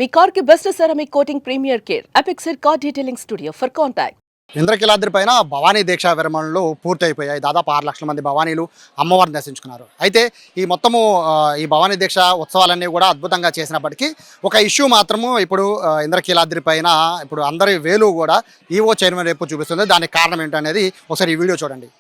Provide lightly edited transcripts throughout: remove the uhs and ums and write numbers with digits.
మీ car కి best ceramic coating premier care apexer car detailing studio for contact. Indrakeeladri పైన భవానీ దీక్షా విరమణలు పూర్తయిపోయాయి. దాదాపు 6 లక్షల మంది భవానీలు అమ్మవారిని దర్శించుకున్నారు. అయితే ఈ మొత్తము ఈ భవానీ దీక్ష ఉత్సవాలన్నీ కూడా అద్భుతంగా చేసినప్పటికీ ఒక ఇష్యూ మాత్రము ఇప్పుడు ఇంద్రకీలాద్రి పైన ఇప్పుడు అందరి వేలు కూడా ఈవో చైర్మన్ రేపు చూపిస్తుంది. దానికి కారణం ఏంటనేది ఒకసారి ఈ వీడియో చూడండి.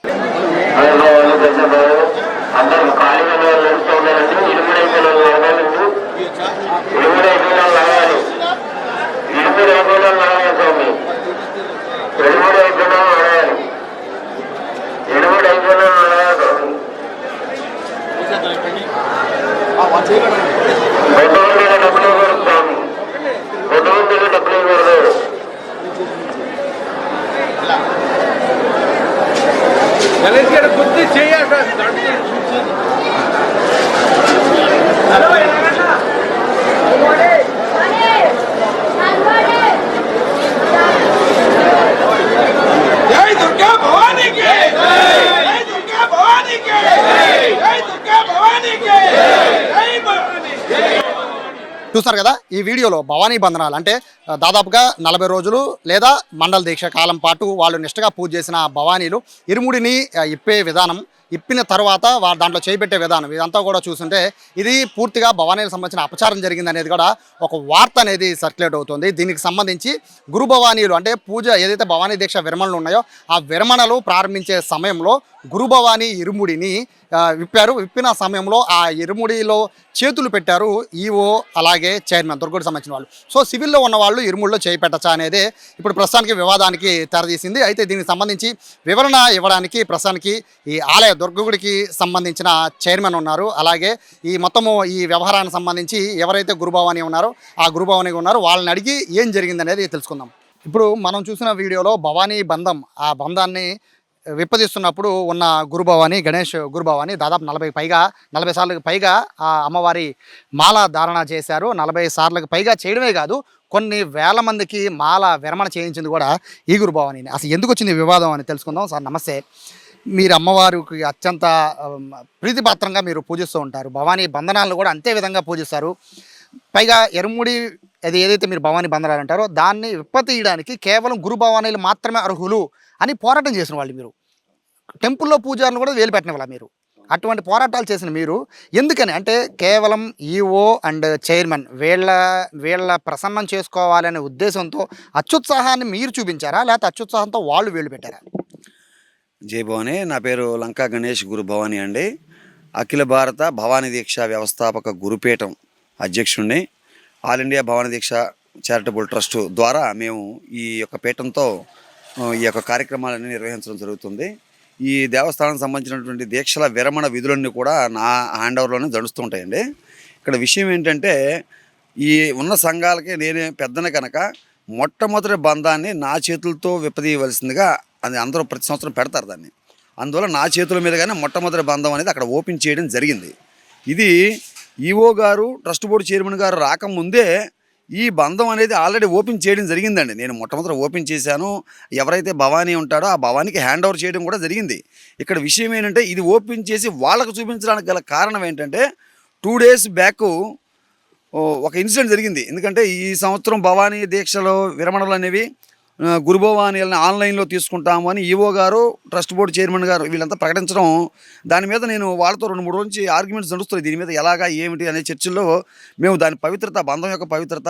చూస్తారు కదా ఈ వీడియోలో భవానీ బంధనాలు అంటే దాదాపుగా 40 రోజులు లేదా మండల దీక్ష కాలం పాటు వాళ్ళు నిష్టగా పూజ చేసిన భవానీలు ఇరుముడిని ఇప్పే విధానం, ఇప్పిన తర్వాత దాంట్లో చేయిపెట్టే విధానం ఇదంతా కూడా చూస్తుంటే ఇది పూర్తిగా భవానీలకు సంబంధించిన అపచారం జరిగింది అనేది కూడా ఒక వార్త అనేది సర్క్యులేట్ అవుతుంది. దీనికి సంబంధించి గురు భవానీలు అంటే పూజ ఏదైతే భవానీ దీక్ష విరమణలు ఉన్నాయో ఆ విరమణలు ప్రారంభించే సమయంలో గురు భవానీ ఇరుముడిని విప్పిన సమయంలో ఆ ఇరుముడిలో చేతులు పెట్టారు ఈవో అలాగే చైర్మన్ దుర్గుడికి సంబంధించిన వాళ్ళు. సో సివిల్లో ఉన్న వాళ్ళు ఇరుముడిలో చేయి పెట్టచ్చా అనేది ఇప్పుడు ప్రస్తుతానికి వివాదానికి తెరదీసింది. అయితే దీనికి సంబంధించి వివరణ ఇవ్వడానికి ప్రస్తుతానికి ఈ ఆలయ దుర్గుడికి సంబంధించిన చైర్మన్ ఉన్నారు. అలాగే ఈ మొత్తము ఈ వ్యవహారానికి సంబంధించి ఎవరైతే గురుభవాని ఉన్నారో ఆ గురుభవాని ఉన్నారో వాళ్ళని అడిగి ఏం జరిగింది అనేది తెలుసుకుందాం. ఇప్పుడు మనం చూసిన వీడియోలో భవానీ బంధం, ఆ బంధాన్ని విప్పదీస్తున్నప్పుడు ఉన్న గురుభవాని గణేష్ గురుభవాని దాదాపు 40 సార్లకు పైగా ఆ అమ్మవారి మాల ధారణ చేశారు. 40 సార్లకు పైగా చేయడమే కాదు కొన్ని వేల మందికి మాల విరమణ చేయించింది కూడా ఈ గురుభవాని. అసలు ఎందుకు వచ్చింది వివాదం అని తెలుసుకుందాం. సార్ నమస్తే. మీరు అమ్మవారికి అత్యంత ప్రీతిపాత్రంగా మీరు పూజిస్తూ ఉంటారు, భవానీ బంధనాలను కూడా అంతే విధంగా పూజిస్తారు. పైగా ఎరుముడి అది ఏదైతే మీరు భవానీ బంధనాలు అంటారో దాన్ని విప్పతీయడానికి కేవలం గురు భవానీలు మాత్రమే అర్హులు అని పోరాటం చేసిన వాళ్ళు మీరు. టెంపుల్లో పూజారులు కూడా వేలు పెట్టిన వాళ్ళ మీరు. అటువంటి పోరాటాలు చేసిన మీరు ఎందుకని అంటే కేవలం ఈఓ అండ్ చైర్మన్ వీళ్ళ ప్రసన్నం చేసుకోవాలనే ఉద్దేశంతో అత్యుత్సాహాన్ని మీరు చూపించారా, లేకపోతే అత్యుత్సాహంతో వాళ్ళు వేలు పెట్టారా? జై భవానీ. నా పేరు లంకా గణేష్ గురు భవానీ అండి. అఖిల భారత భవానీ దీక్ష వ్యవస్థాపక గురుపీఠం అధ్యక్షుడిని. ఆల్ ఇండియా భవానీ దీక్ష చారిటబుల్ ట్రస్ట్ ద్వారా మేము ఈ యొక్క పీఠంతో ఈ యొక్క కార్యక్రమాలన్నీ నిర్వహించడం జరుగుతుంది. ఈ దేవస్థానానికి సంబంధించినటువంటి దీక్షల విరమణ విధులన్నీ కూడా నా హ్యాండ్ ఓవర్లోనే జడుస్తూ ఉంటాయండి. ఇక్కడ విషయం ఏంటంటే ఈ ఉన్న సంఘాలకి నేనే పెద్దనే కనుక మొట్టమొదటి బంధాన్ని నా చేతులతో విప్పదీయవలసిందిగా అది అందరూ ప్రతి సంవత్సరం పెడతారు దాన్ని. అందువల్ల నా చేతుల మీదుగానే మొట్టమొదటి బంధం అనేది అక్కడ ఓపెన్ చేయడం జరిగింది. ఇది ఈఓ గారు ట్రస్ట్ బోర్డు చైర్మన్ గారు రాకముందే ఈ బంధం అనేది ఆల్రెడీ ఓపెన్ చేయడం జరిగిందండి. నేను మొట్టమొదటి ఓపెన్ చేశాను. ఎవరైతే భవానీ ఉంటాడో ఆ భవానీకి హ్యాండ్ ఓవర్ చేయడం కూడా జరిగింది. ఇక్కడ విషయం ఏంటంటే ఇది ఓపెన్ చేసి వాళ్ళకు చూపించడానికి గల కారణం ఏంటంటే 2 days బ్యాక్ ఒక ఇన్సిడెంట్ జరిగింది. ఎందుకంటే ఈ సంవత్సరం భవానీ దీక్షలో విరమణలు అనేవి గురుభవానీలని ఆన్లైన్లో తీసుకుంటాము అని ఈఓ గారు ట్రస్ట్ బోర్డు చైర్మన్ గారు వీళ్ళంతా ప్రకటించడం, దాని మీద నేను వాళ్ళతో 2-3 రోజు నుంచి ఆర్గ్యుమెంట్స్ నడుస్తున్నాయి. దీని మీద ఎలాగా ఏమిటి అనే చర్చల్లో మేము దాని పవిత్రత, బంధం యొక్క పవిత్రత,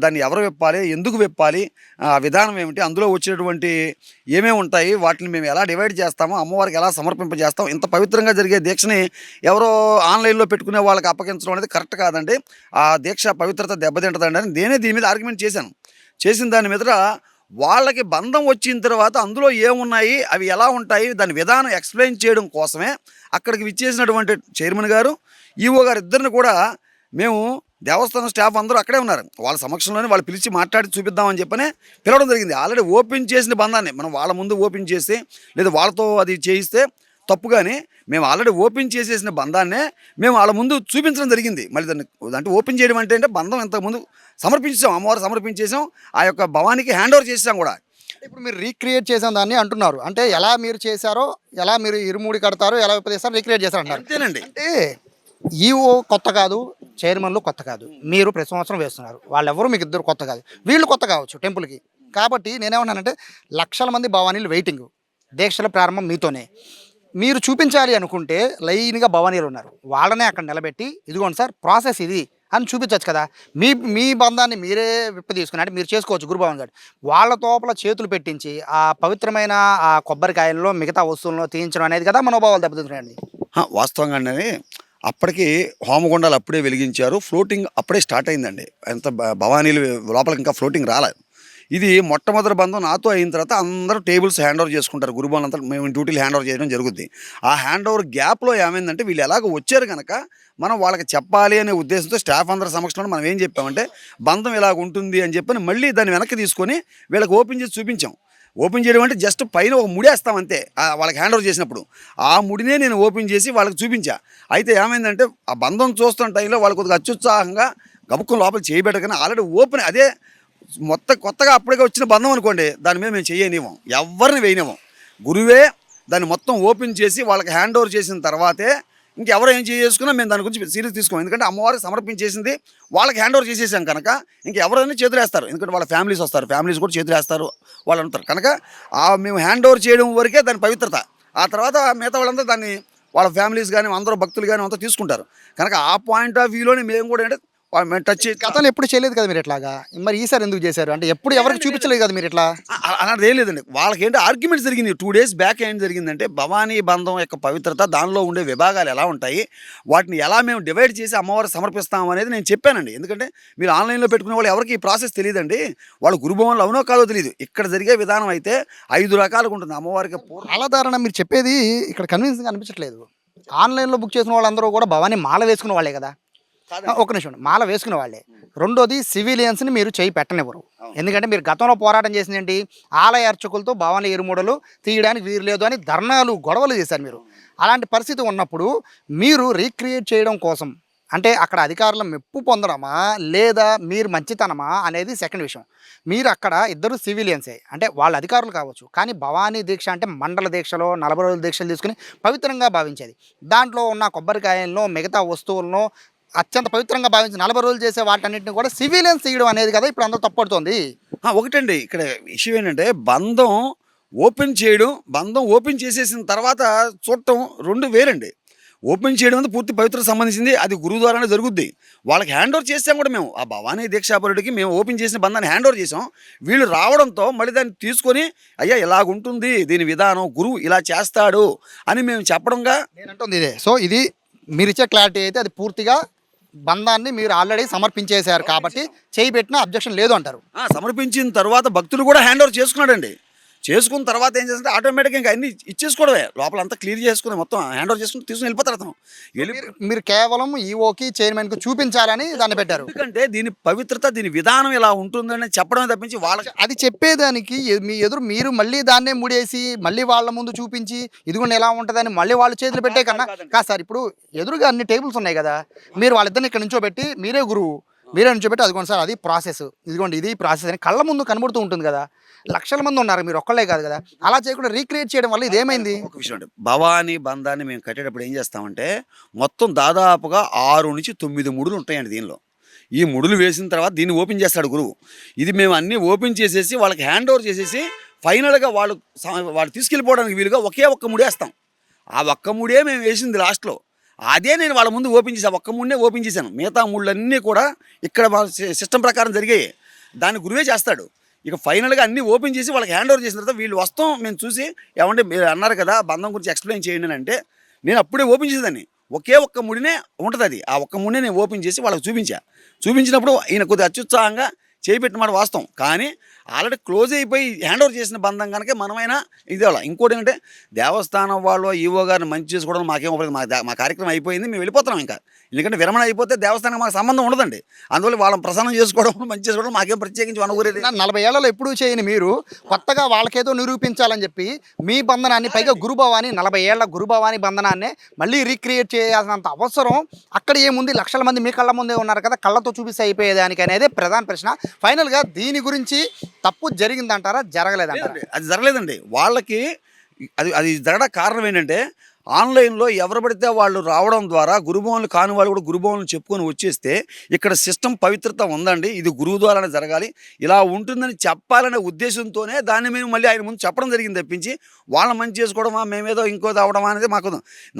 దాన్ని ఎవరు విప్పాలి, ఎందుకు విప్పాలి, ఆ విధానం ఏమిటి, అందులో వచ్చేటువంటి ఏమేమి ఉంటాయి, వాటిని మేము ఎలా డివైడ్ చేస్తాము, అమ్మవారికి ఎలా సమర్పింపజేస్తాం, ఇంత పవిత్రంగా జరిగే దీక్షని ఎవరో ఆన్లైన్లో పెట్టుకునే వాళ్ళకి అప్పగించడం అనేది కరెక్ట్ కాదండి, ఆ దీక్ష పవిత్రత దెబ్బతింటదండి అని నేనే దీని మీద ఆర్గ్యుమెంట్ చేశాను. చేసిన దాని మీద వాళ్ళకి బంధం వచ్చిన తర్వాత అందులో ఏమున్నాయి, అవి ఎలా ఉంటాయి, దాని విధానం ఎక్స్ప్లెయిన్ చేయడం కోసమే అక్కడికి విచ్చేసినటువంటి చైర్మన్ గారు ఈఓ గారు ఇద్దరిని కూడా మేము దేవస్థానం స్టాఫ్ అందరూ అక్కడే ఉన్నారు. వాళ్ళ సమక్షంలోనే వాళ్ళు పిలిచి మాట్లాడి చూపిద్దామని చెప్పనే పిలవడం జరిగింది. ఆల్రెడీ ఓపెన్ చేసిన బంధాన్ని మనం వాళ్ళ ముందు ఓపెన్ చేసి లేదా వాళ్ళతో అది చేయిస్తే తప్పు, కానీ మేము ఆల్రెడీ ఓపెన్ చేసేసిన బంధాన్నే మేము వాళ్ళ ముందు చూపించడం జరిగింది. మళ్ళీ దాన్ని అంటే ఓపెన్ చేయడం అంటే బంధం ఇంతకుముందు సమర్పించాం, అమ్మవారు సమర్పించేసాం, ఆ యొక్క భవానీకి హ్యాండ్ ఓవర్ చేసాం కూడా. ఇప్పుడు మీరు రీక్రియేట్ చేసిన దాన్ని అంటున్నారు, అంటే ఎలా మీరు చేశారో, ఎలా మీరు ఇరుముడి కడతారో, ఎలా విప్పదీస్తారో రీక్రియేట్ చేశారు అంటున్నారు. అంతేనండి. అంటే ఈఓ కొత్త కాదు, చైర్మన్లు కొత్త కాదు, మీరు ప్రతి సంవత్సరం వేస్తున్నారు, వాళ్ళెవరూ మీకు ఇద్దరు కొత్త కాదు, వీళ్ళు కొత్త కావచ్చు టెంపుల్కి. కాబట్టి నేనేమన్నానంటే లక్షల మంది భవానీలు వెయిటింగ్, దీక్షల ప్రారంభం మీతోనే. మీరు చూపించాలి అనుకుంటే లైన్గా భవానీలు ఉన్నారు, వాళ్ళనే అక్కడ నిలబెట్టి ఇదిగోండి సార్ ప్రాసెస్ ఇది అని చూపించవచ్చు కదా. మీ మీ బంధాన్ని మీరే విప్ప తీసుకుని అంటే మీరు చేసుకోవచ్చు గురుభవన్ గారు. వాళ్ళ తోపల చేతులు పెట్టించి ఆ పవిత్రమైన ఆ కొబ్బరికాయల్లో మిగతా వస్తువులను తీయించడం అనేది కదా మనోభావాలు దెబ్బతింటున్నాయండి. వాస్తవంగానే అప్పటికి హోమగుండాలు అప్పుడే వెలిగించారు, ఫ్లోటింగ్ అప్పుడే స్టార్ట్ అయిందండి. ఎంత భవానీలు లోపలికి ఇంకా ఫ్లోటింగ్ రాలేదు. ఇది మొట్టమొదటి బంధం నాతో అయిన తర్వాత అందరూ టేబుల్స్ హ్యాండ్ ఓవర్ చేసుకుంటారు, గురుభవన్ అంతా మేము డ్యూటీలు హ్యాండ్ ఓవర్ చేయడం జరుగుద్ది. ఆ హ్యాండ్ ఓవర్ గ్యాప్లో ఏమైందంటే వీళ్ళు ఎలాగ వచ్చారు కనుక మనం వాళ్ళకి చెప్పాలి అనే ఉద్దేశంతో స్టాఫ్ అందరి సమక్షంలో మనం ఏం చెప్పామంటే బంధం ఇలాగ ఉంటుంది అని చెప్పని మళ్ళీ దాన్ని వెనక్కి తీసుకొని వీళ్ళకి ఓపెన్ చేసి చూపించాం. ఓపెన్ చేయడం అంటే జస్ట్ పైన ఒక ముడేస్తాం అంతే, వాళ్ళకి హ్యాండ్ ఓవర్ చేసినప్పుడు ఆ ముడినే నేను ఓపెన్ చేసి వాళ్ళకి చూపించా. అయితే ఏమైందంటే ఆ బంధం చూస్తున్న టైంలో వాళ్ళు కొద్దిగా అత్యుత్సాహంగా గబుక్కం లోపల చేయబెట్టగానే ఆల్రెడీ ఓపెన్ అదే కొత్తగా అప్పటికే వచ్చిన బంధం అనుకోండి, దాని మీద మేము చేయనివ్వం, ఎవరిని వేయనివ్వం. గురువే దాన్ని మొత్తం ఓపెన్ చేసి వాళ్ళకి హ్యాండ్ ఓవర్ చేసిన తర్వాతే ఇంకెవరు ఏం చేసుకున్నా మేము దాని గురించి సీరియస్ తీసుకోం. ఎందుకంటే అమ్మవారికి సమర్పించేసింది వాళ్ళకి హ్యాండ్ ఓవర్ చేసేసాం కనుక ఇంకెవరైనా చేతులు వేస్తారు, ఎందుకంటే వాళ్ళ ఫ్యామిలీస్ వస్తారు, ఫ్యామిలీస్ కూడా చేతులు వేస్తారు, వాళ్ళు అంటారు కనుక మేము హ్యాండ్ ఓవర్ చేయడం వరకే దాని పవిత్రత. ఆ తర్వాత మిగతా వాళ్ళంతా దాన్ని వాళ్ళ ఫ్యామిలీస్ కానీ అందరూ భక్తులు కానీ అంతా తీసుకుంటారు కనుక ఆ పాయింట్ ఆఫ్ వ్యూలోనే మేము కూడా అంటే మేము టచ్ గతంలో ఎప్పుడు చేయలేదు కదా మీరు ఇట్లాగా, మరి ఈసారి ఎందుకు చేశారు అంటే ఎప్పుడు ఎవరికి చూపించలేదు కదా మీరు ఇట్లా. అలాంటిది ఏం లేదండి. వాళ్ళకి ఏంటి ఆర్గ్యుమెంట్స్ జరిగింది 2 days బ్యాక్. ఏం జరిగిందంటే భవానీ బంధం యొక్క పవిత్రత, దానిలో ఉండే విభాగాలు ఎలా ఉంటాయి, వాటిని ఎలా మేము డివైడ్ చేసి అమ్మవారికి సమర్పిస్తాం అనేది నేను చెప్పానండి. ఎందుకంటే మీరు ఆన్లైన్లో పెట్టుకునే వాళ్ళు ఎవరికి ఈ ప్రాసెస్ తెలియదండి, వాళ్ళు గురుభవన్లు అవునో కాదో తెలియదు. ఇక్కడ జరిగే విధానం అయితే 5 రకాలుగా ఉంటుంది అమ్మవారికి. సాధారణ మీరు చెప్పేది ఇక్కడ కన్విన్సింగ్ అనిపించట్లేదు. ఆన్లైన్లో బుక్ చేసిన వాళ్ళందరూ కూడా భవానీ మాల వేసుకున్న వాళ్ళే కదా. ఒక నిమిషం, మాల వేసుకునే వాళ్ళే. రెండోది సివిలియన్స్ని మీరు చేయి పెట్టనివ్వరు, ఎందుకంటే మీరు గతంలో పోరాటం చేసింది ఏంటి, ఆలయ అర్చకులతో భవానీ ఎరుముడలు తీయడానికి వీరు లేదు అని ధర్నాలు గొడవలు చేశారు మీరు. అలాంటి పరిస్థితి ఉన్నప్పుడు మీరు రీక్రియేట్ చేయడం కోసం అంటే అక్కడ అధికారుల మెప్పు పొందడమా లేదా మీరు మంచితనమా అనేది సెకండ్ విషయం. మీరు అక్కడ ఇద్దరు సివిలియన్సే, అంటే వాళ్ళ అధికారులు కావచ్చు, కానీ భవానీ దీక్ష అంటే మండల దీక్షలో 40 రోజుల దీక్షలు తీసుకుని పవిత్రంగా భావించేది. దాంట్లో ఉన్న కొబ్బరికాయలను మిగతా వస్తువులను అత్యంత పవిత్రంగా భావించి 40 రోజులు చేసే వాటన్నిటిని కూడా సివిలియన్స్ తీయడం అనేది కదా ఇప్పుడు అందరూ తప్పడుతోంది. ఒకటండి ఇక్కడ ఇష్యూ ఏంటంటే బంధం ఓపెన్ చేయడం, బంధం ఓపెన్ చేసేసిన తర్వాత చూడటం రెండు వేరండి. ఓపెన్ చేయడం అనేది పూర్తి పవిత్రకు సంబంధించింది, అది గురువు ద్వారానే జరుగుద్ది. వాళ్ళకి హ్యాండ్ ఓవర్ చేసాం కూడా మేము, ఆ భవానీ దీక్షాపరుడికి మేము ఓపెన్ చేసిన బంధాన్ని హ్యాండ్ ఓవర్ చేసాం. వీళ్ళు రావడంతో మళ్ళీ దాన్ని తీసుకొని అయ్యా ఇలాగుంటుంది దీని విధానం, గురువు ఇలా చేస్తాడు అని మేము చెప్పడంగా నేనంటుంది ఇదే. సో ఇది మీరు ఇచ్చే క్లారిటీ అయితే అది పూర్తిగా బంధాన్ని మీరు ఆల్రెడీ సమర్పించేశారు కాబట్టి చేయి పెట్టిన అబ్జెక్షన్ లేదు అంటారు. సమర్పించిన తర్వాత భక్తులు కూడా హ్యాండ్ ఓవర్ చేసుకున్నాడండి. చేసుకున్న తర్వాత ఏం చేస్తుంటే ఆటోమేటిక్గా ఇంకా అన్ని ఇచ్చేసుకోవడమే, లోపల అంతా క్లియర్ చేసుకుని మొత్తం హ్యాండ్ ఓవర్ చేసుకుని తీసుకుని వెళ్ళిపోతారు అతను. మీరు కేవలం ఈఓకి చైర్మన్కి చూపించాలని దాన్ని పెట్టారు. ఎందుకంటే దీని పవిత్రత, దీని విధానం ఇలా ఉంటుందని చెప్పడమే తప్పించి వాళ్ళకి అది చెప్పేదానికి మీ ఎదురు మీరు మళ్ళీ దాన్నే ముడేసి మళ్ళీ వాళ్ళ ముందు చూపించి ఇదిగోండి ఎలా ఉంటుందని మళ్ళీ వాళ్ళు చేతులు పెట్టే కన్నా కాదు సార్. ఇప్పుడు ఎదురుగా అన్ని టేబుల్స్ ఉన్నాయి కదా, మీరు వాళ్ళిద్దరిని ఇక్కడ నుంచోబెట్టి మీరే గురువు, మీరే నుంచోబెట్టి అదిగోండి సార్ అది ప్రాసెస్, ఇదిగోండి ఇది ప్రాసెస్ అని కళ్ళ ముందు కనబడుతూ ఉంటుంది కదా. లక్షల మంది ఉన్నారు, మీరు ఒక్కళ్ళే కాదు కదా. అలా చేయకుండా రీక్రియేట్ చేయడం వల్ల ఇదేమైంది? ఒక విషయం అంటే భవానీ బంధాన్ని మేము కట్టేటప్పుడు ఏం చేస్తామంటే మొత్తం దాదాపుగా 6 నుంచి 9 ముడులు ఉంటాయండి దీనిలో. ఈ ముడులు వేసిన తర్వాత దీన్ని ఓపెన్ చేస్తాడు గురువు. ఇది మేము అన్నీ ఓపెన్ చేసేసి వాళ్ళకి హ్యాండ్ ఓవర్ చేసేసి ఫైనల్గా వాళ్ళు తీసుకెళ్ళిపోవడానికి వీలుగా ఒకే ఒక్క ముడేస్తాం. ఆ ఒక్క ముడే మేము వేసింది లాస్ట్లో, అదే నేను వాళ్ళ ముందు ఓపెన్ చేశాను. ఒక్క ముడినే ఓపెన్ చేశాను, మిగతా ముళ్ళన్నీ కూడా ఇక్కడ వాళ్ళ సిస్టమ్ ప్రకారం జరిగాయి, దాన్ని గురువే చేస్తాడు. ఇక ఫైనల్గా అన్నీ ఓపెన్ చేసి వాళ్ళకి హ్యాండ్ ఓవర్ చేసిన తర్వాత వీళ్ళు వస్తాం మేము చూసి ఏమంటే మీరు అన్నారు కదా బంధం గురించి ఎక్స్ప్లెయిన్ చేయండి అని అంటే నేను అప్పుడే ఓపెన్ చేసేదాన్ని. ఒకే ఒక్క ముడినే ఉంటుంది అది, ఆ ఒక్క ముడినే నేను ఓపెన్ చేసి వాళ్ళకి చూపించినప్పుడు ఈయన కొద్దిగా అత్యుత్సాహంగా చేపెట్టిన మాట వాస్తవం, కానీ ఆల్రెడీ క్లోజ్ అయిపోయి హ్యాండ్ ఓవర్ చేసిన బంధం కనుక మనమైనా ఇది అలా. ఇంకోటి ఏంటంటే దేవస్థానం వాళ్ళు ఈవో గారిని మంచి చేసుకోవడం మాకేం ఉపయోగం, మా కార్యక్రమం అయిపోయింది మేము వెళ్ళిపోతున్నాం. ఇంకా ఎందుకంటే విరమణ అయిపోతే దేవస్థానం మాకు సంబంధం ఉండదండి, అందువల్ల వాళ్ళని ప్రసన్నం చేసుకోవడం మంచి చేసుకోవడం మాకేం ప్రత్యేకించి అనుకోలేదు. 40 ఏళ్లలో ఎప్పుడూ చేయని మీరు కొత్తగా వాళ్ళకేదో నిరూపించాలని చెప్పి మీ బంధనాన్ని, పైగా గురుభవాని 40 ఏళ్ల గురుభవాని బంధనాన్ని మళ్ళీ రీక్రియేట్ చేయాల్సినంత అవసరం అక్కడ ఏముంది? లక్షల మంది మీ కళ్ళ ముందే ఉన్నారు కదా, కళ్ళతో చూపిస్తే అయిపోయేదానికి అనేది ప్రధాన ప్రశ్న. ఫైనల్గా దీని గురించి తప్పు జరిగిందంటారా, జరగలేదంటారా? అది జరగలేదండి. వాళ్ళకి అది జరగడానికి కారణం ఏంటంటే ఆన్లైన్లో ఎవరు పడితే వాళ్ళు రావడం ద్వారా గురుభవన్లు కాని వాళ్ళు కూడా గురుభవన్లు చెప్పుకొని వచ్చేస్తే ఇక్కడ సిస్టమ్ పవిత్రత ఉందండి, ఇది గురువు ద్వారానే జరగాలి, ఇలా ఉంటుందని చెప్పాలనే ఉద్దేశంతోనే దాన్ని మేము మళ్ళీ ఆయన ముందు చెప్పడం జరిగింది తప్పించి వాళ్ళ మంచి చేసుకోవడమా మేమేదో ఇంకోది అవడమా అనేది మాకు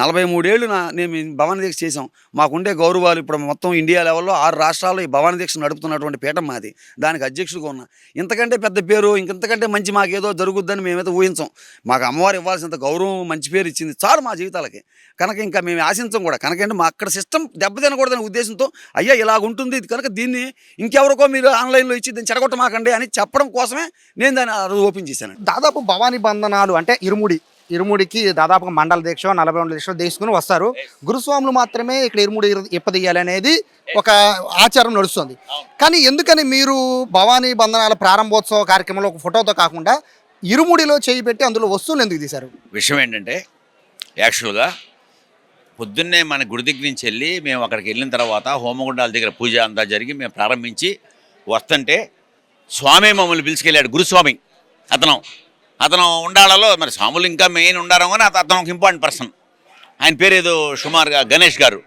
43 ఏళ్ళు నేను భవానీ దీక్ష చేసాం. మాకుండే గౌరవాలు ఇప్పుడు మొత్తం ఇండియా లెవెల్లో 6 రాష్ట్రాల్లో ఈ భవానీ దీక్ష నడుపుతున్నటువంటి పీఠం మాది, దానికి అధ్యక్షుడిగా ఉన్నా. ఇంతకంటే పెద్ద పేరు ఇంతకంటే మంచి మాకేదో జరుగుద్దని మేమైతే ఊహించాం. మాకు అమ్మవారు ఇవ్వాల్సినంత గౌరవం మంచి పేరు ఇచ్చింది చాలు మా జీవితాలకి. కనుక ఇంకా మేము ఆశించం కూడా. కనుకంటే మా అక్కడ సిస్టమ్ దెబ్బతినకూడదనే ఉద్దేశంతో అయ్యా ఇలాగ ఉంటుంది ఇది కనుక దీన్ని ఇంకెవరికో మీరు ఆన్లైన్లో ఇచ్చి దీన్ని చెడగొట్టమాకండి అని చెప్పడం కోసమే నేను దాన్ని ఓపెన్ చేశాను. దాదాపు భవానీ బంధనాలు అంటే ఇరుముడికి దాదాపుగా మండల దీక్ష 41 దీక్షలు తీసుకుని వస్తారు. గురుస్వాములు మాత్రమే ఇక్కడ ఇరుముడి ఇప్పదీయాలి అనేది ఒక ఆచారం నడుస్తుంది. కానీ ఎందుకని మీరు భవానీ బంధనాల ప్రారంభోత్సవ కార్యక్రమంలో ఒక ఫోటోతో కాకుండా ఇరుముడిలో చేయి పెట్టి అందులో వస్తువులు ఎందుకు తీశారు? విషయం ఏంటంటే యాక్చువల్గా పొద్దున్నే మన గుడి దగ్గర నుంచి వెళ్ళి మేము అక్కడికి వెళ్ళిన తర్వాత హోమగుండాల దగ్గర పూజ అంతా జరిగి మేము ప్రారంభించి వస్తుంటే స్వామి మమ్మల్ని పిలుచుకెళ్ళాడు. గురుస్వామి అతను ఉండాలలో మరి స్వాములు ఇంకా మెయిన్ ఉండారు కానీ అతను ఒక ఇంపార్టెంట్ పర్సన్. ఆయన పేరు ఏదో సుమారుగా గణేష్ గారు.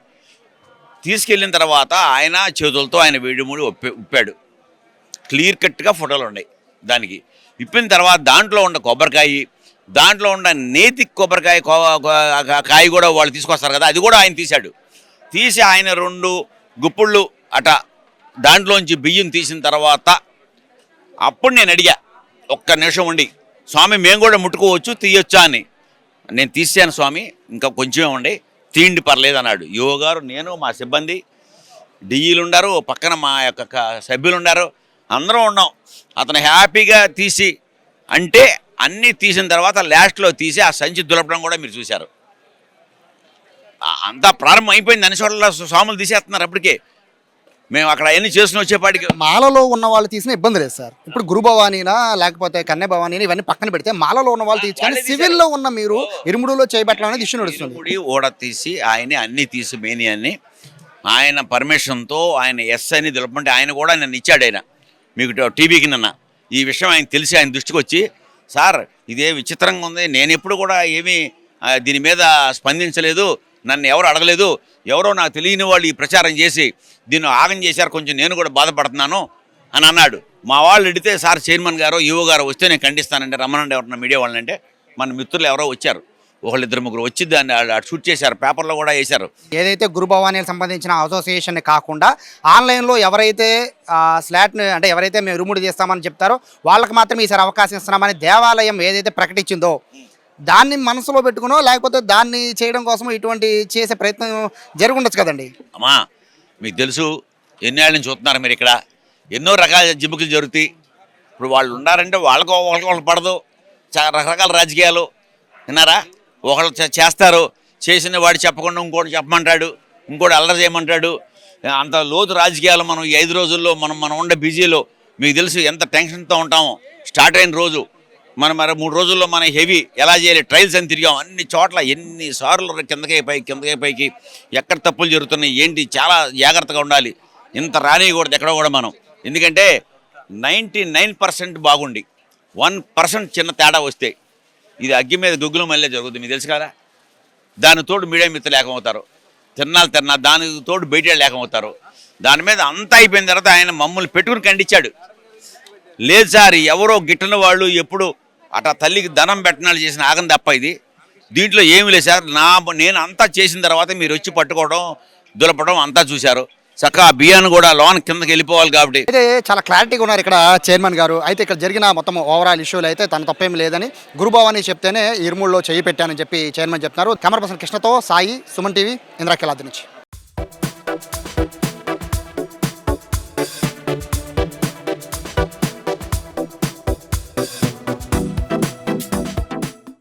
తీసుకెళ్ళిన తర్వాత ఆయన చేతులతో ఆయన వేడిముడి ఉప్పాడు. క్లియర్ కట్గా ఫోటోలు ఉన్నాయి. దానికి ఇప్పిన తర్వాత దాంట్లో ఉన్న కొబ్బరికాయ, దాంట్లో ఉన్న నేతి కొబ్బరికాయ కాయ కూడా వాళ్ళు తీసుకొస్తారు కదా, అది కూడా ఆయన తీశాడు. తీసి ఆయన 2 గుప్పుళ్ళు అట దాంట్లోంచి బియ్యం తీసిన తర్వాత అప్పుడు నేను అడిగా, ఒక్క నిమిషం ఉండి స్వామి మేము కూడా ముట్టుకోవచ్చు తీయొచ్చా అని. నేను తీసాను స్వామి, ఇంకా కొంచెమే ఉండి తీయండి పర్లేదు అన్నాడు. యువ గారు, నేను, మా సిబ్బంది, డిఈలు ఉండారు, పక్కన మా యొక్క సభ్యులు ఉండారు, అందరం ఉన్నాం. అతను హ్యాపీగా తీసి అంటే అన్నీ తీసిన తర్వాత లాస్ట్లో తీసి ఆ సంచి దులపడం కూడా మీరు చూశారు. అంతా ప్రారంభం అయిపోయింది. అన్ని చోట్ల స్వాములు తీసేస్తున్నారు. అప్పటికే మేము అక్కడ అన్ని చేసుకుని వచ్చేపాటికి మాలలో ఉన్న వాళ్ళు తీసిన ఇబ్బంది లేదు సార్. ఇప్పుడు గురు భవానీనా లేకపోతే కన్య భవానీని ఇవన్నీ పక్కన పెడితే మాలలో ఉన్న వాళ్ళు తీసి సివిల్లో ఉన్న మీరు ఇరుముడులో చేయబట్టడం అనేది ఇష్యూ నడుస్తుంది. ఓడ తీసి ఆయనే అన్నీ తీసి మేని అని ఆయన పర్మిషన్తో ఆయన ఎస్ అని దులపమంటే ఆయన కూడా నన్ను ఇచ్చాడు. ఆయన మీకు టీవీకి ఈ విషయం ఆయన తెలిసి ఆయన దృష్టికి వచ్చి, సార్ ఇదే విచిత్రంగా ఉంది, నేను ఎప్పుడు కూడా ఏమీ దీని మీద స్పందించలేదు, నన్ను ఎవరు అడగలేదు, ఎవరో నాకు తెలియని వాళ్ళు ఈ ప్రచారం చేసి దీన్ని ఆగం చేశారు, కొంచెం నేను కూడా బాధపడుతున్నాను అని అన్నాడు. మా వాళ్ళు అడిగితే సార్ చైర్మన్ గారు ఈవో గారు వస్తే నేను ఖండిస్తానంటే రమ్మనండి ఎవరన్నా మీడియా వాళ్ళంటే మన మిత్రులు ఎవరో వచ్చారు, 1-2 వచ్చి దాన్ని షూట్ చేశారు, పేపర్లో కూడా వేశారు. ఏదైతే గురు భవానీకి సంబంధించిన అసోసియేషన్ కాకుండా ఆన్లైన్లో ఎవరైతే స్లాట్ని అంటే ఎవరైతే మేము ఇరుముడి చేస్తామని చెప్తారో వాళ్ళకి మాత్రం ఈసారి అవకాశం ఇస్తున్నామని దేవాలయం ఏదైతే ప్రకటించిందో దాన్ని మనసులో పెట్టుకునో లేకపోతే దాన్ని చేయడం కోసం ఇటువంటి చేసే ప్రయత్నం జరిగి ఉండొచ్చు కదండి. అమ్మా మీకు తెలుసు, ఎన్నేళ్ళ నుంచి చూస్తున్నారు మీరు, ఇక్కడ ఎన్నో రకాల జిమ్ముకులు జరుగుతాయి. ఇప్పుడు వాళ్ళు ఉన్నారంటే వాళ్ళకి పడదు, రకరకాల రాజకీయాలు విన్నారా, ఒకళ్ళు చేస్తారు, చేసిన వాడు చెప్పకుండా ఇంకోటి చెప్పమంటాడు, ఇంకోటి అల్లరి చేయమంటాడు. అంత లోతు రాజకీయాలు మనం ఈ 5 రోజుల్లో మనం ఉండే బిజీలో మీకు తెలుసు ఎంత టెన్షన్తో ఉంటామో. స్టార్ట్ అయిన రోజు మరి 3 రోజుల్లో మన హెవీ ఎలా చేయాలి ట్రయల్స్ అని తిరిగాం. అన్ని చోట్ల ఎన్నిసార్లు కిందకే పైకి ఎక్కడ తప్పులు జరుగుతున్నాయి ఏంటి, చాలా జాగ్రత్తగా ఉండాలి. ఇంత రానియకూడదు ఎక్కడ కూడా మనం. ఎందుకంటే 99% బాగుండి 1% చిన్న తేడా వస్తే ఇది అగ్గి మీద గుగ్గులు మళ్ళీ జరుగుతుంది. మీకు తెలుసు కదా. దాని తోడు మీడియా మిత్రులు ఏకమవుతారు, తిన్నా దానికి తోడు బయట లేకమవుతారు. దాని మీద అంతా అయిపోయిన తర్వాత ఆయన మమ్మల్ని పెట్టుకుని ఖండించాడు. లేదు సార్, ఎవరో గిట్టని వాళ్ళు ఎప్పుడు అటా తల్లికి ధనం పెట్టనాలు చేసిన ఆగం తప్ప ఇది, దీంట్లో ఏమి లేదు సార్. నేను అంతా చేసిన తర్వాత మీరు వచ్చి పట్టుకోవడం దులపడం అంతా చూశారు. చక్కగా బియ్యాన్ని కూడా లోన్ కిందకి వెళ్ళిపోవాలి కాబట్టి అయితే చాలా క్లారిటీగా ఉన్నారు ఇక్కడ చైర్మన్ గారు. అయితే ఇక్కడ జరిగిన మొత్తం ఓవరాల్ ఇష్యూలు అయితే తన తప్పేం లేదని గురుభవాని చెప్తేనే ఇరుముల్లో చేయి పెట్టానని చెప్పి చైర్మన్ చెప్తున్నారు. కెమెరా పర్సన్ కృష్ణతో సాయి, సుమన్ టీవీ, ఇంద్రాకిలాద్రి నుంచి.